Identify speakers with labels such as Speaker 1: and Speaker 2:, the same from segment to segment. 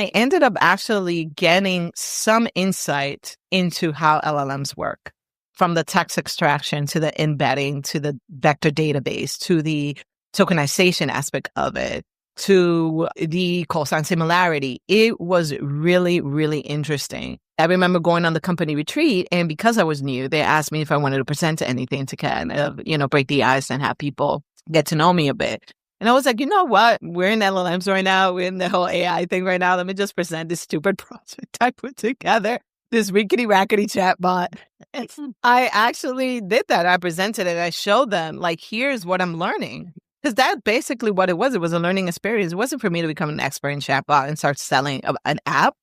Speaker 1: I ended up actually getting some insight into how LLMs work, from the text extraction to the embedding to the vector database to the tokenization aspect of it to the call sign similarity. It was really, really interesting. I remember going on the company retreat, and because I was new, they asked me if I wanted to present to anything to kind of, break the ice and have people get to know me a bit. And I was like, you know what? We're in LLMs right now. We're in the whole AI thing right now. Let me just present this stupid project I put together, this rickety-rackety chatbot. And I actually did that. I presented it. I showed them, like, here's what I'm learning. Because that's basically what it was. It was a learning experience. It wasn't for me to become an expert in chatbot and start selling an app.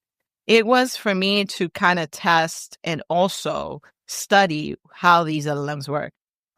Speaker 1: It was for me to kind of test and also study how these LLMs work.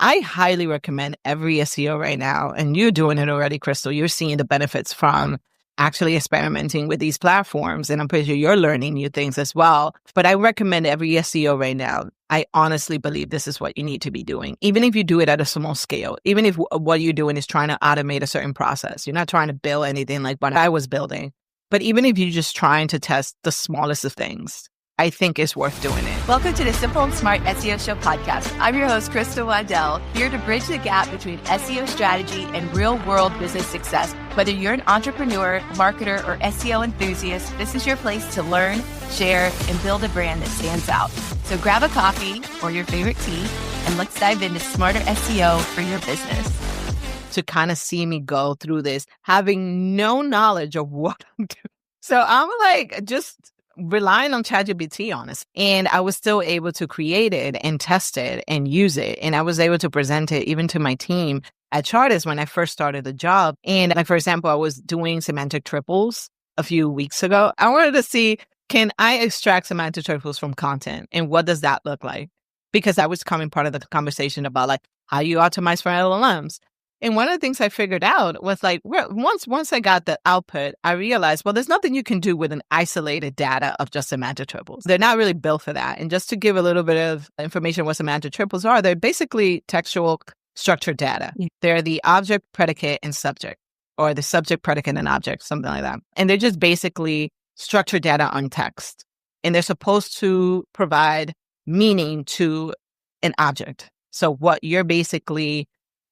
Speaker 1: I highly recommend every SEO right now, and you're doing it already, Crystal. You're seeing the benefits from actually experimenting with these platforms, and I'm pretty sure you're learning new things as well. But I recommend every SEO right now. I honestly believe this is what you need to be doing, even if you do it at a small scale, even if what you're doing is trying to automate a certain process. You're not trying to build anything like what I was building, but even if you're just trying to test the smallest of things, I think it's worth doing it.
Speaker 2: Welcome to the Simple and Smart SEO Show podcast. I'm your host, Crystal Waddell, here to bridge the gap between SEO strategy and real-world business success. Whether you're an entrepreneur, marketer, or SEO enthusiast, this is your place to learn, share, and build a brand that stands out. So grab a coffee or your favorite tea, and let's dive into smarter SEO for your business.
Speaker 1: To kind of see me go through this, having no knowledge of what I'm doing. So I'm like, just relying on ChatGPT, honest. And I was still able to create it and test it and use it. And I was able to present it even to my team at Chartis when I first started the job. And like, for example, I was doing semantic triples a few weeks ago. I wanted to see, can I extract semantic triples from content? And what does that look like? Because I was coming part of the conversation about like how you optimize for LLMs. And one of the things I figured out was like, once I got the output, I realized, well, there's nothing you can do with an isolated data of just semantic triples. They're not really built for that. And just to give a little bit of information what semantic triples are, they're basically textual structured data. Yeah. They're the object, predicate, and subject, or the subject, predicate, and object, something like that. And they're just basically structured data on text. And they're supposed to provide meaning to an object. So what you're basically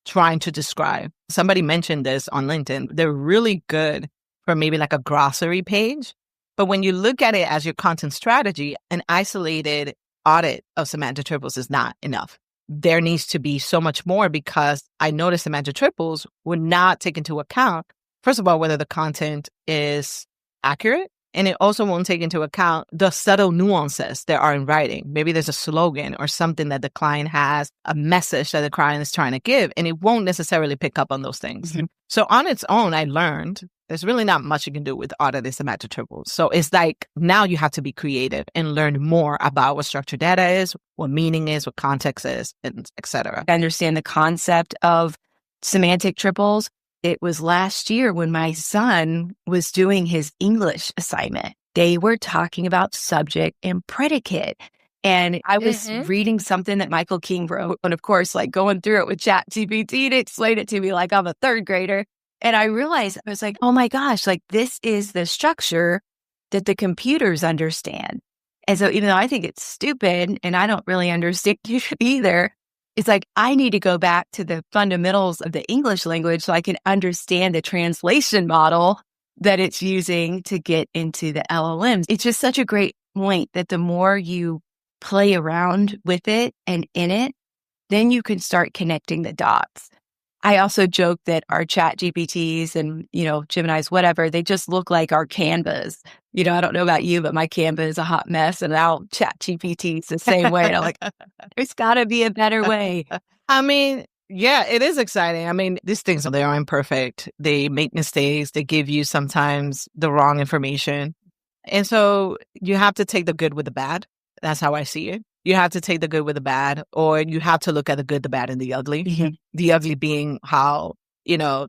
Speaker 1: trying to describe. Somebody mentioned this on LinkedIn. They're really good for maybe like a glossary page. But when you look at it as your content strategy, an isolated audit of semantic triples is not enough. There needs to be so much more, because I noticed semantic triples would not take into account, first of all, whether the content is accurate. And it also won't take into account the subtle nuances there are in writing. Maybe there's a slogan or something that the client has, a message that the client is trying to give, and it won't necessarily pick up on those things. Mm-hmm. So on its own, I learned there's really not much you can do with auditing semantic triples. So it's like now you have to be creative and learn more about what structured data is, what meaning is, what context is, and et cetera.
Speaker 2: I understand the concept of semantic triples. It was last year when my son was doing his English assignment. They were talking about subject and predicate. And I was reading something that Michael King wrote. And of course, like going through it with ChatGPT to explain it to me like I'm a third grader. And I realized, I was like, oh my gosh, like this is the structure that the computers understand. And so even though I think it's stupid and I don't really understand it either, it's like, I need to go back to the fundamentals of the English language so I can understand the translation model that it's using to get into the LLMs. It's just such a great point that the more you play around with it and in it, then you can start connecting the dots. I also joke that our chat GPTs and, Geminis, whatever, they just look like our Canvas. I don't know about you, but my Canva is a hot mess, and now chat GPTs the same way. And I'm like, there's got to be a better way.
Speaker 1: I mean, yeah, it is exciting. I mean, these things, they are imperfect. They make mistakes. They give you sometimes the wrong information. And so you have to take the good with the bad. That's how I see it. You have to take the good with the bad, or you have to look at the good, the bad, and the ugly. Mm-hmm. The ugly being how,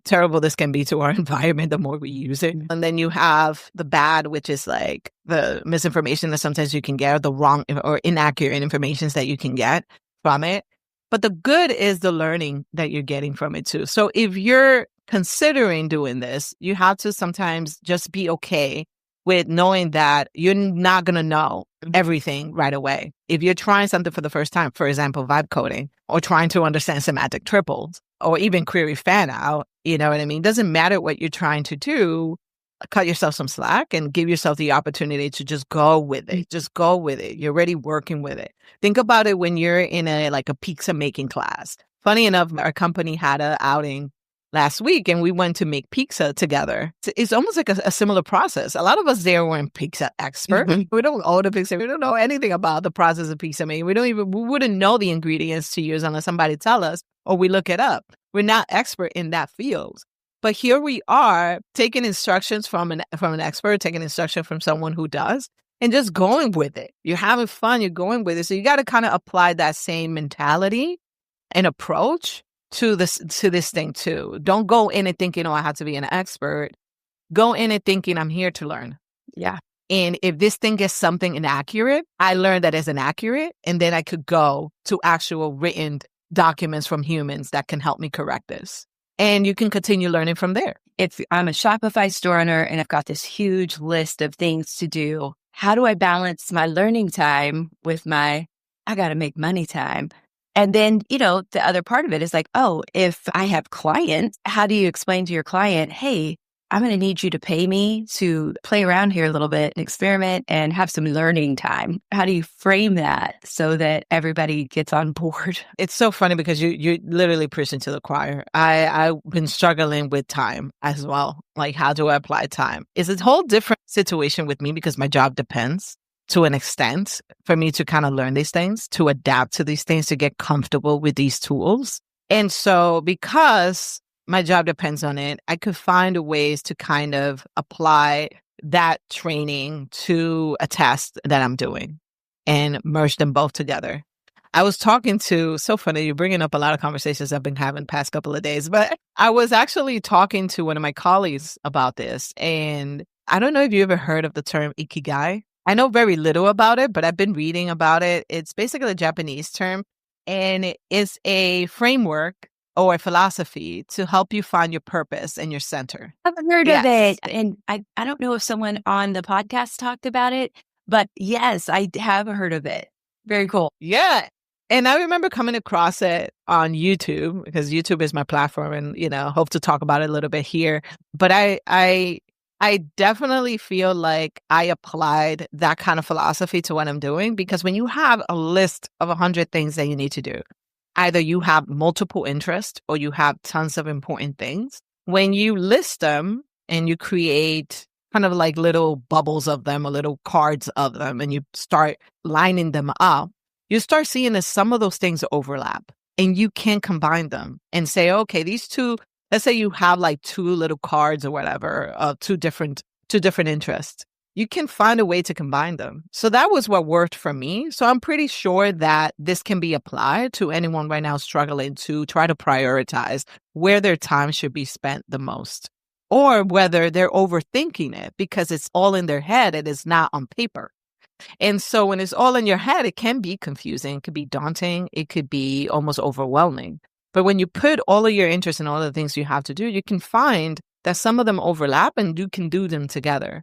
Speaker 1: terrible this can be to our environment the more we use it. And then you have the bad, which is like the misinformation that sometimes you can get, or the wrong or inaccurate information that you can get from it. But the good is the learning that you're getting from it too. So if you're considering doing this, you have to sometimes just be okay with knowing that you're not going to know everything right away. If you're trying something for the first time, for example, vibe coding, or trying to understand semantic triples, or even query fan out, you know what I mean? Doesn't matter what you're trying to do. Cut yourself some slack and give yourself the opportunity to just go with it. Just go with it. You're already working with it. Think about it when you're in a pizza making class. Funny enough, our company had an outing last week and we went to make pizza together. It's almost like a similar process. A lot of us there weren't pizza experts. We don't own a pizza. We don't know anything about the process of pizza making. We wouldn't know the ingredients to use unless somebody tell us or we look it up. We're not expert in that field. But here we are taking instructions from an expert, taking instruction from someone who does, and just going with it. You're having fun. You're going with it. So you got to kind of apply that same mentality and approach to this thing too. Don't go in it thinking, oh, I have to be an expert. Go in it thinking I'm here to learn.
Speaker 2: Yeah.
Speaker 1: And if this thing gets something inaccurate, I learned that it's inaccurate. And then I could go to actual written documents from humans that can help me correct this. And you can continue learning from there.
Speaker 2: I'm a Shopify store owner and I've got this huge list of things to do. How do I balance my learning time with I got to make money time? And then, the other part of it is like, oh, if I have clients, how do you explain to your client, hey, I'm going to need you to pay me to play around here a little bit and experiment and have some learning time? How do you frame that so that everybody gets on board?
Speaker 1: It's so funny because you're literally preaching to the choir. I've been struggling with time as well. Like, how do I apply time? It's a whole different situation with me because my job depends to an extent for me to kind of learn these things, to adapt to these things, to get comfortable with these tools. And so because my job depends on it, I could find ways to kind of apply that training to a task that I'm doing and merge them both together. I was talking to, so funny, you're bringing up a lot of conversations I've been having the past couple of days, but I was actually talking to one of my colleagues about this. And I don't know if you ever heard of the term Ikigai. I know very little about it, but I've been reading about it. It's basically a Japanese term, and it is a framework or a philosophy to help you find your purpose and your center.
Speaker 2: I've heard of it. And I don't know if someone on the podcast talked about it, but yes, I have heard of it. Very cool.
Speaker 1: Yeah. And I remember coming across it on YouTube because YouTube is my platform and, hope to talk about it a little bit here. But I definitely feel like I applied that kind of philosophy to what I'm doing because when you have a list of 100 things that you need to do, either you have multiple interests or you have tons of important things. When you list them and you create kind of like little bubbles of them or little cards of them and you start lining them up, you start seeing that some of those things overlap and you can combine them and say, okay, these two, let's say you have like two little cards or whatever of two different interests. You can find a way to combine them. So that was what worked for me. So I'm pretty sure that this can be applied to anyone right now struggling to try to prioritize where their time should be spent the most, or whether they're overthinking it because it's all in their head and it's not on paper. And so when it's all in your head, it can be confusing. It could be daunting. It could be almost overwhelming. But when you put all of your interests in all the things you have to do, you can find that some of them overlap and you can do them together.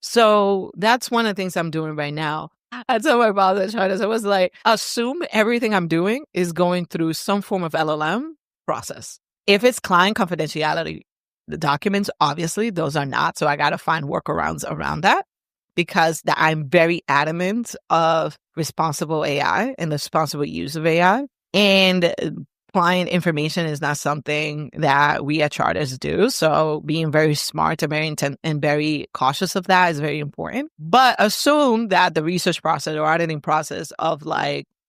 Speaker 1: So that's one of the things I'm doing right now. I told my boss at Chartis, I was like, assume everything I'm doing is going through some form of LLM process. If it's client confidentiality, the documents, obviously, those are not. So I got to find workarounds around that because I'm very adamant of responsible AI and the responsible use of AI. And client information is not something that we at Chartis do. So being very smart and very intent and very cautious of that is very important. But assume that the research process or auditing process of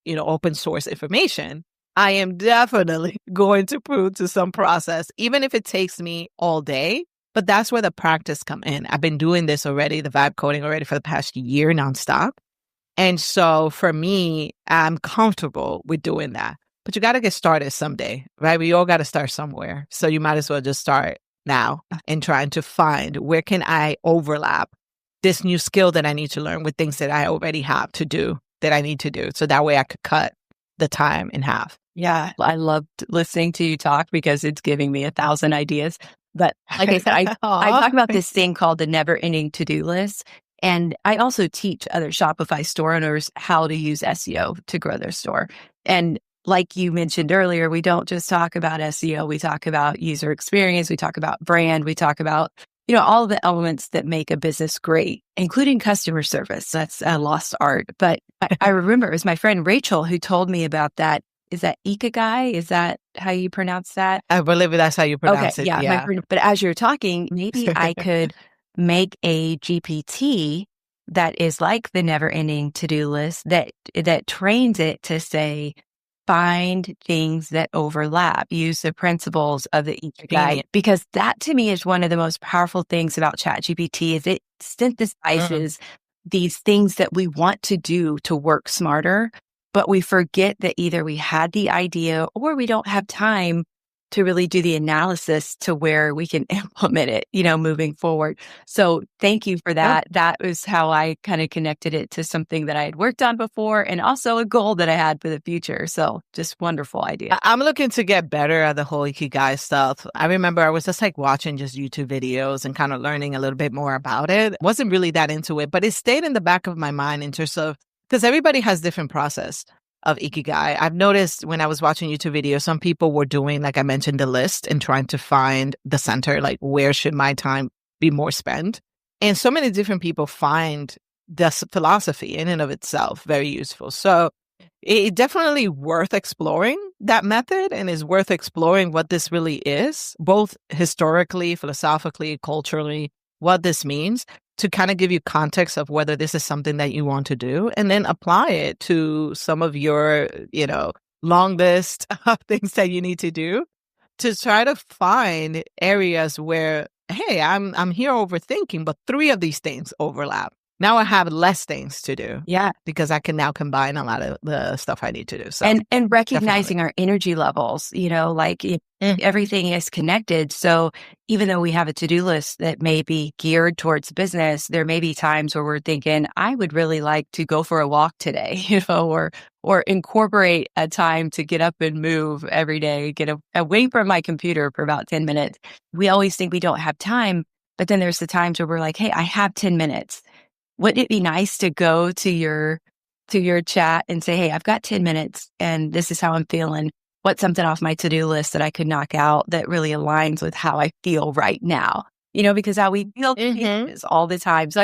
Speaker 1: open source information, I am definitely going to put to some process, even if it takes me all day. But that's where the practice come in. I've been doing this already, the vibe coding already for the past year nonstop. And so for me, I'm comfortable with doing that. But you got to get started someday, right? We all got to start somewhere. So you might as well just start now and trying to find where can I overlap this new skill that I need to learn with things that I already have to do that I need to do. So that way I could cut the time in half.
Speaker 2: Yeah, I loved listening to you talk because it's giving me 1,000 ideas. But like I said, I talk about this thing called the never-ending to-do list. And I also teach other Shopify store owners how to use SEO to grow their store. And like you mentioned earlier, we don't just talk about SEO. We talk about user experience. We talk about brand. We talk about, all the elements that make a business great, including customer service. That's a lost art. But I remember it was my friend Rachel who told me about that. Is that Ikigai? Is that how you pronounce that?
Speaker 1: I believe that's how you pronounce
Speaker 2: Okay,
Speaker 1: it.
Speaker 2: yeah.
Speaker 1: Yeah.
Speaker 2: But as you're talking, maybe I could make a GPT that is like the never-ending to-do list that trains it to say, find things that overlap, use the principles of the Ikigai.
Speaker 1: Convenient.
Speaker 2: Because that to me is one of the most powerful things about ChatGPT is it synthesizes these things that we want to do to work smarter, but we forget that either we had the idea or we don't have time to really do the analysis to where we can implement it, moving forward. So thank you for that. That was how I kind of connected it to something that I had worked on before and also a goal that I had for the future. So just wonderful idea.
Speaker 1: I'm looking to get better at the whole Ikigai stuff. I remember I was just like watching just YouTube videos and kind of learning a little bit more about it. Wasn't really that into it, but it stayed in the back of my mind in terms of, because everybody has different process of Ikigai. I've noticed when I was watching YouTube videos, some people were doing, like I mentioned, the list and trying to find the center, like where should my time be more spent? And so many different people find this philosophy in and of itself very useful. So it's definitely worth exploring that method and is worth exploring what this really is, both historically, philosophically, culturally, what this means, to kind of give you context of whether this is something that you want to do, and then apply it to some of your, long list of things that you need to do to try to find areas where, hey, I'm here overthinking, but 3 of these things overlap. Now I have less things to do.
Speaker 2: Yeah.
Speaker 1: Because I can now combine a lot of the stuff I need to do. So
Speaker 2: and recognizing our energy levels, everything is connected. So even though we have a to-do list that may be geared towards business, there may be times where we're thinking, I would really like to go for a walk today, or incorporate a time to get up and move every day, get away from my computer for about 10 minutes. We always think we don't have time, but then there's the times where we're like, hey, I have 10 minutes. Wouldn't it be nice to go to your chat and say, hey, I've got 10 minutes and this is how I'm feeling. What's something off my to-do list that I could knock out that really aligns with how I feel right now? Because how we feel changes all the time. So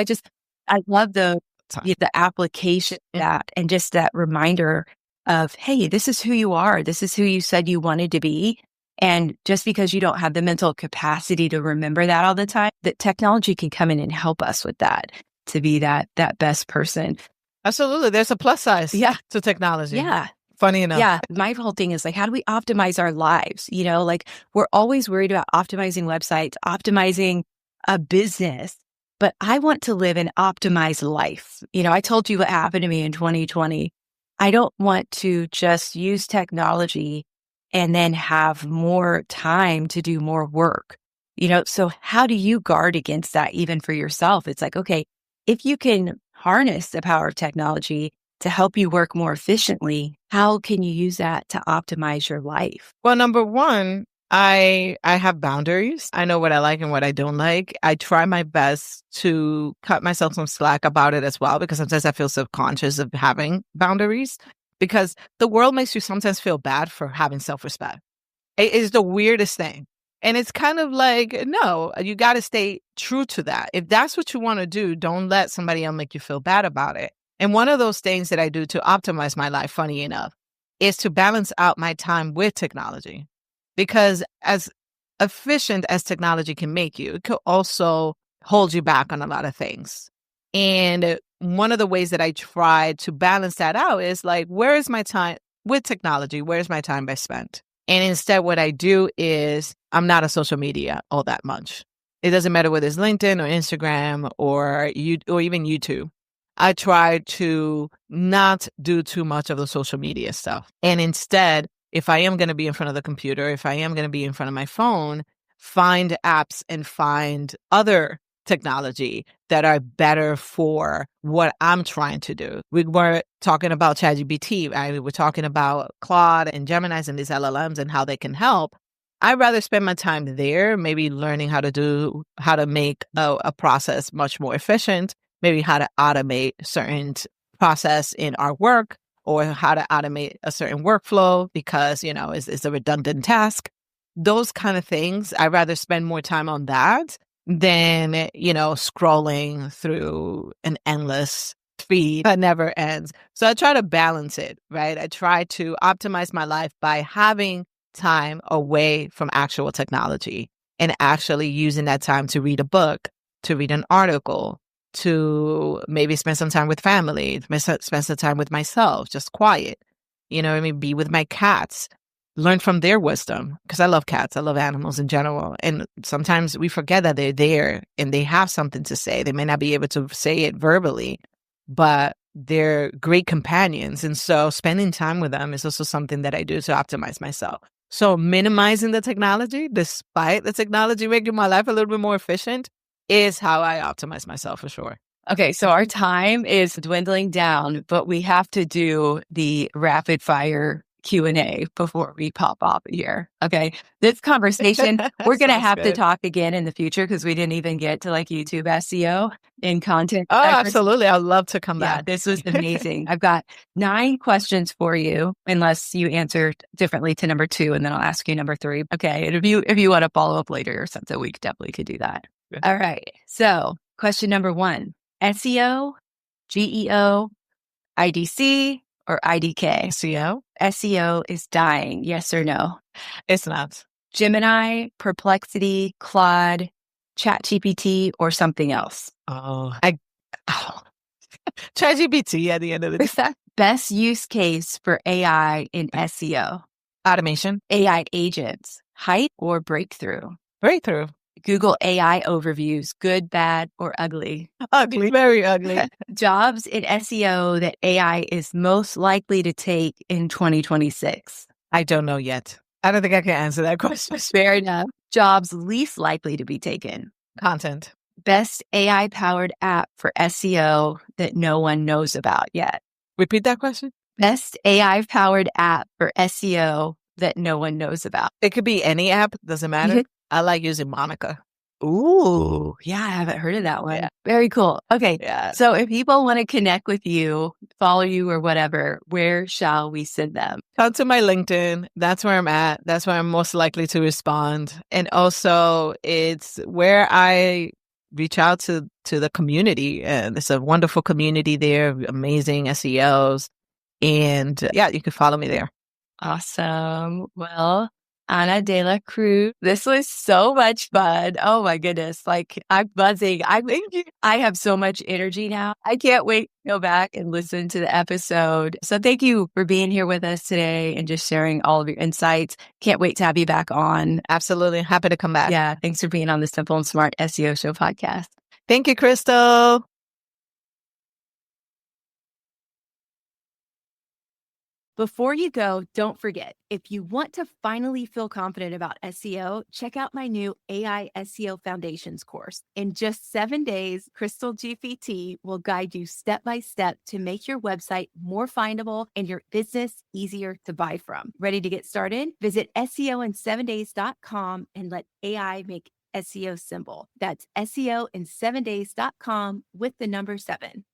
Speaker 2: I love the application of that and just that reminder of, hey, this is who you are. This is who you said you wanted to be. And just because you don't have the mental capacity to remember that all the time, that technology can come in and help us with that, to be that best person.
Speaker 1: Absolutely. There's a plus size to technology.
Speaker 2: Yeah.
Speaker 1: Funny enough.
Speaker 2: Yeah. My whole thing is like, how do we optimize our lives? Like we're always worried about optimizing websites, optimizing a business, but I want to live an optimized life. I told you what happened to me in 2020. I don't want to just use technology and then have more time to do more work. So how do you guard against that even for yourself? It's like, okay, if you can harness the power of technology to help you work more efficiently, how can you use that to optimize your life?
Speaker 1: Well, number one, I have boundaries. I know what I like and what I don't like. I try my best to cut myself some slack about it as well, because sometimes I feel subconscious of having boundaries, because the world makes you sometimes feel bad for having self-respect. It is the weirdest thing. And it's kind of like, no, you got to stay true to that. If that's what you want to do, don't let somebody else make you feel bad about it. And one of those things that I do to optimize my life, funny enough, is to balance out my time with technology. Because as efficient as technology can make you, it could also hold you back on a lot of things. And one of the ways that I try to balance that out is like, where is my time with technology? Where's my time best spent? And instead, what I do is I'm not on social media all that much. It doesn't matter whether it's LinkedIn or Instagram or even YouTube. I try to not do too much of the social media stuff. And instead, if I am going to be in front of the computer, if I am going to be in front of my phone, find apps and find other technology that are better for what I'm trying to do. We were talking about ChatGPT, right? We were talking about Claude and Gemini's and these LLMs and how they can help. I'd rather spend my time there, maybe learning how to make a process much more efficient, maybe how to automate certain process in our work, or how to automate a certain workflow because, it's a redundant task. Those kind of things, I'd rather spend more time on that than, scrolling through an endless feed that never ends. So I try to balance it, right? I try to optimize my life by having time away from actual technology and actually using that time to read a book, to read an article, to maybe spend some time with family, spend some time with myself, just quiet, be with my cats, learn from their wisdom. Because I love cats. I love animals in general. And sometimes we forget that they're there and they have something to say. They may not be able to say it verbally, but they're great companions. And so spending time with them is also something that I do to optimize myself. So minimizing the technology, despite the technology making my life a little bit more efficient, is how I optimize myself for sure.
Speaker 2: Okay, so our time is dwindling down, but we have to do the rapid fire Q&A before we pop off here. Okay, this conversation, we're going to have to talk again in the future because we didn't even get to like YouTube SEO and content.
Speaker 1: Oh, absolutely. I'd love to come back.
Speaker 2: This was amazing. I've got 9 questions for you, unless you answer differently to number 2, and then I'll ask you number 3. Okay, and if you want to follow up later or something, we definitely could do that. Good. All right, so question number 1. SEO, GEO, IDC, or IDK?
Speaker 1: SEO?
Speaker 2: SEO is dying, yes or no?
Speaker 1: It's not.
Speaker 2: Gemini, Perplexity, Claude, ChatGPT, or something else?
Speaker 1: ChatGPT at the end of the day.
Speaker 2: Best use case for AI in SEO?
Speaker 1: Automation.
Speaker 2: AI agents, hype or breakthrough?
Speaker 1: Breakthrough.
Speaker 2: Google AI overviews, good, bad, or ugly?
Speaker 1: Ugly, very ugly.
Speaker 2: Jobs in SEO that AI is most likely to take in 2026?
Speaker 1: I don't know yet. I don't think I can answer that question.
Speaker 2: Fair enough. Jobs least likely to be taken?
Speaker 1: Content.
Speaker 2: Best AI-powered app for SEO that no one knows about yet?
Speaker 1: Repeat that question.
Speaker 2: Best AI-powered app for SEO that no one knows about?
Speaker 1: It could be any app. Doesn't matter. I like using Monica.
Speaker 2: Ooh, yeah, I haven't heard of that one. Yeah. Very cool. Okay, so if people want to connect with you, follow you or whatever, where shall we send them?
Speaker 1: Come to my LinkedIn. That's where I'm at. That's where I'm most likely to respond. And also, it's where I reach out to the community. And it's a wonderful community there, amazing SEOs. And you can follow me there.
Speaker 2: Awesome. Well, Ana de la Cruz, this was so much fun. Oh my goodness. Like, I'm buzzing. I have so much energy now. I can't wait to go back and listen to the episode. So thank you for being here with us today and just sharing all of your insights. Can't wait to have you back on.
Speaker 1: Absolutely. Happy to come back.
Speaker 2: Yeah. Thanks for being on the Simple and Smart SEO Show podcast.
Speaker 1: Thank you, Crystal.
Speaker 2: Before you go, don't forget, if you want to finally feel confident about SEO, check out my new AI SEO Foundations course. In just 7 days, Crystal GPT will guide you step by step to make your website more findable and your business easier to buy from. Ready to get started? Visit SEOin7days.com and let AI make SEO simple. That's SEOin7days.com with the number 7.